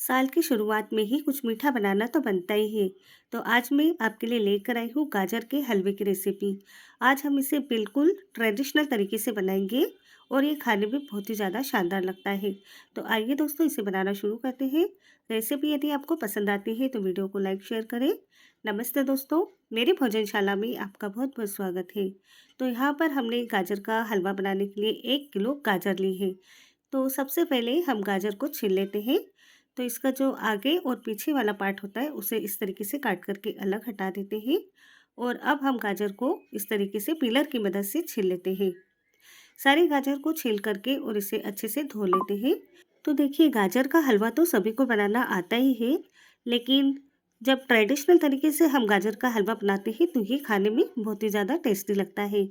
साल की शुरुआत में ही कुछ मीठा बनाना तो बनता ही है। तो आज मैं आपके लिए लेकर आई हूँ गाजर के हलवे की रेसिपी। आज हम इसे बिल्कुल ट्रेडिशनल तरीके से बनाएंगे और ये खाने में बहुत ही ज़्यादा शानदार लगता है। तो आइए दोस्तों, इसे बनाना शुरू करते हैं। रेसिपी यदि आपको पसंद आती है तो वीडियो को लाइक शेयर करें। नमस्ते दोस्तों, मेरी भोजनशाला में आपका बहुत बहुत स्वागत है। तो यहाँ पर हमने गाजर का हलवा बनाने के लिए 1 किलो गाजर ली है। तो सबसे पहले हम गाजर को छील लेते हैं। तो इसका जो आगे और पीछे वाला पार्ट होता है उसे इस तरीके से काट करके अलग हटा देते हैं। और अब हम गाजर को इस तरीके से पीलर की मदद से छील लेते हैं। सारे गाजर को छील करके और इसे अच्छे से धो लेते हैं। तो देखिए, गाजर का हलवा तो सभी को बनाना आता ही है, लेकिन जब ट्रेडिशनल तरीके से हम गाजर का हलवा बनाते हैं तो ये खाने में बहुत ही ज़्यादा टेस्टी लगता है।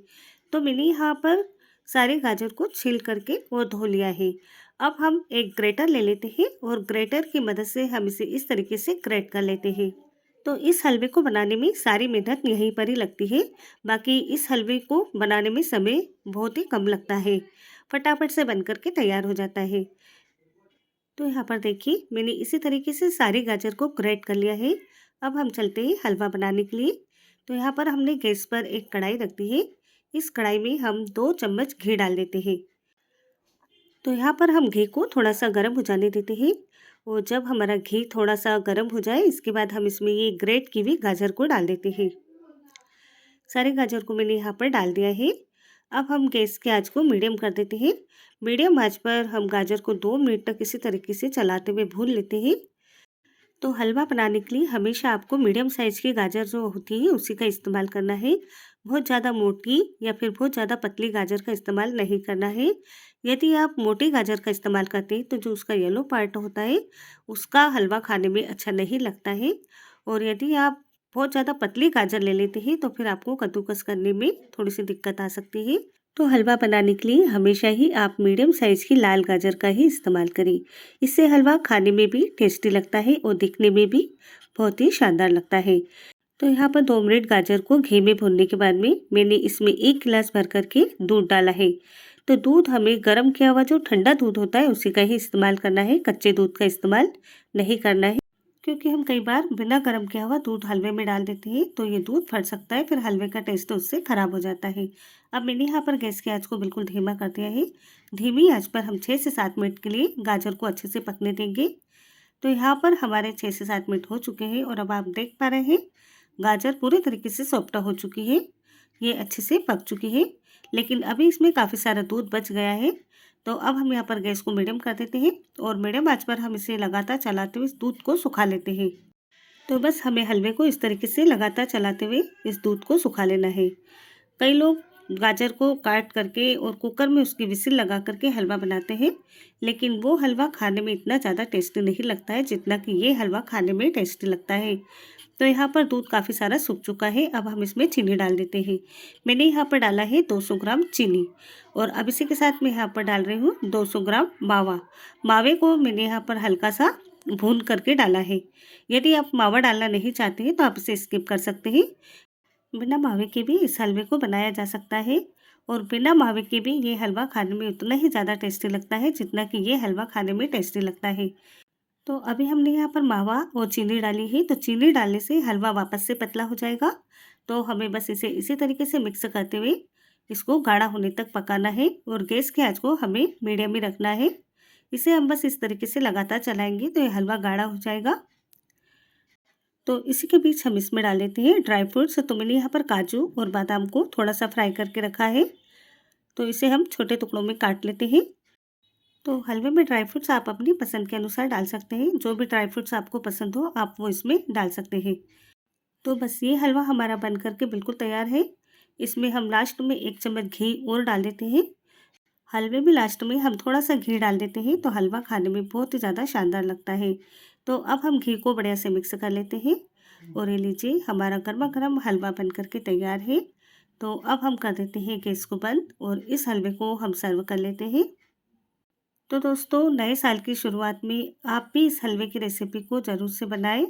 तो मैंने यहाँ पर सारे गाजर को छील करके और धो लिया है। अब हम एक ग्रेटर ले लेते हैं और ग्रेटर की मदद से हम इसे इस तरीके से ग्रेट कर लेते हैं। तो इस हलवे को बनाने में सारी मेहनत यहीं पर ही लगती है। बाकी इस हलवे को बनाने में समय बहुत ही कम लगता है, फटाफट से बन करके तैयार हो जाता है। तो यहाँ पर देखिए, मैंने इसी तरीके से सारे गाजर को ग्रेट कर लिया है। अब हम चलते हैं हलवा बनाने के लिए। तो यहाँ पर हमने गैस पर एक कढ़ाई रख दी है। इस कढ़ाई में हम 2 चम्मच घी डाल देते हैं। तो यहाँ पर हम घी को थोड़ा सा गर्म हो जाने देते हैं। और जब हमारा घी थोड़ा सा गर्म हो जाए, इसके बाद हम इसमें ये ग्रेट की हुई गाजर को डाल देते हैं। सारे गाजर को मैंने यहाँ पर डाल दिया है। अब हम गैस की आंच को मीडियम कर देते हैं। मीडियम आंच पर हम गाजर को 2 मिनट तक इसी तरीके से चलाते हुए भून लेते हैं। तो हलवा बनाने के लिए हमेशा आपको मीडियम साइज़ की गाजर जो होती है उसी का इस्तेमाल करना है। बहुत ज़्यादा मोटी या फिर बहुत ज़्यादा पतली गाजर का इस्तेमाल नहीं करना है। यदि आप मोटी गाजर का इस्तेमाल करते हैं तो जो उसका येलो पार्ट होता है उसका हलवा खाने में अच्छा नहीं लगता है। और यदि आप बहुत ज़्यादा पतली गाजर ले लेते हैं तो फिर आपको कद्दूकस करने में थोड़ी सी दिक्कत आ सकती है। तो हलवा बनाने के लिए हमेशा ही आप मीडियम साइज़ की लाल गाजर का ही इस्तेमाल करें। इससे हलवा खाने में भी टेस्टी लगता है और दिखने में भी बहुत ही शानदार लगता है। तो यहाँ पर 2 मिनट गाजर को घी में भूनने के बाद में मैंने इसमें 1 गिलास भर करके दूध डाला है। तो दूध हमें गर्म किया हुआ जो ठंडा दूध होता है उसी का ही इस्तेमाल करना है, कच्चे दूध का इस्तेमाल नहीं करना है। क्योंकि हम कई बार बिना गर्म किया हुआ दूध हलवे में डाल देते हैं तो ये दूध फट सकता है, फिर हलवे का टेस्ट उससे खराब हो जाता है। अब मैंने यहाँ पर गैस की आंच को बिल्कुल धीमा कर दिया है। धीमी आंच पर हम 6 से 7 मिनट के लिए गाजर को अच्छे से पकने देंगे। तो यहाँ पर हमारे 6 से 7 मिनट हो चुके हैं और अब आप देख पा रहे हैं गाजर पूरे तरीके से सॉफ्ट हो चुकी है। ये अच्छे से पक चुकी है, लेकिन अभी इसमें काफ़ी सारा दूध बच गया है। तो अब हम यहाँ पर गैस को मीडियम कर देते हैं और मीडियम आंच पर हम इसे लगातार चलाते हुए इस दूध को सुखा लेते हैं। तो बस हमें हलवे को इस तरीके से लगातार चलाते हुए इस दूध को सुखा लेना है। कई लोग गाजर को काट करके और कुकर में उसकी विसिल लगा करके हलवा बनाते हैं, लेकिन वो हलवा खाने में इतना ज़्यादा टेस्टी नहीं लगता है जितना कि ये हलवा खाने में टेस्टी लगता है। तो यहाँ पर दूध काफ़ी सारा सूख चुका है। अब हम इसमें चीनी डाल देते हैं। मैंने यहाँ पर डाला है 200 ग्राम चीनी। और अब इसी के साथ मैं यहाँ पर डाल रही हूँ 200 ग्राम मावा। मावे को मैंने यहाँ पर हल्का सा भून करके डाला है। यदि आप मावा डालना नहीं चाहते हैं तो आप इसे स्किप कर सकते हैं। बिना मावे के भी इस हलवे को बनाया जा सकता है और बिना मावे के भी ये हलवा खाने में उतना ही ज़्यादा टेस्टी लगता है जितना कि ये हलवा खाने में टेस्टी लगता है। तो अभी हमने यहाँ पर मावा और चीनी डाली है, तो चीनी डालने से हलवा वापस से पतला हो जाएगा। तो हमें बस इसे इसी तरीके से मिक्स करते हुए इसको गाढ़ा होने तक पकाना है और गैस की आंच को हमें मीडियम ही रखना है। इसे हम बस इस तरीके से लगातार चलाएंगे तो ये हलवा गाढ़ा हो जाएगा। तो इसी के बीच हम इसमें डाल देते हैं ड्राई फ्रूट्स। तो मैंने यहाँ पर काजू और बादाम को थोड़ा सा फ्राई करके रखा है, तो इसे हम छोटे टुकड़ों में काट लेते हैं। तो हलवे में ड्राई फ्रूट्स आप अपनी पसंद के अनुसार डाल सकते हैं। जो भी ड्राई फ्रूट्स आपको पसंद हो आप वो इसमें डाल सकते हैं। तो बस ये हलवा हमारा बन करके बिल्कुल तैयार है। इसमें हम लास्ट में 1 चम्मच घी और डाल देते हैं। हलवे में लास्ट में हम थोड़ा सा घी डाल देते हैं तो हलवा खाने में बहुत ही ज़्यादा शानदार लगता है। तो अब हम घी को बढ़िया से मिक्स कर लेते हैं और ये लीजिए हमारा गर्मा गर्म हलवा बन करके तैयार है। तो अब हम कर देते हैं गैस को बंद और इस हलवे को हम सर्व कर लेते हैं। तो दोस्तों, नए साल की शुरुआत में आप भी इस हलवे की रेसिपी को ज़रूर से बनाएं।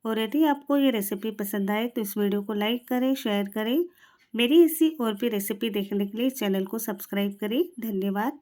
और यदि आपको ये रेसिपी पसंद आए तो इस वीडियो को लाइक करें, शेयर करें। मेरी इसी और भी रेसिपी देखने के लिए चैनल को सब्सक्राइब करें। धन्यवाद।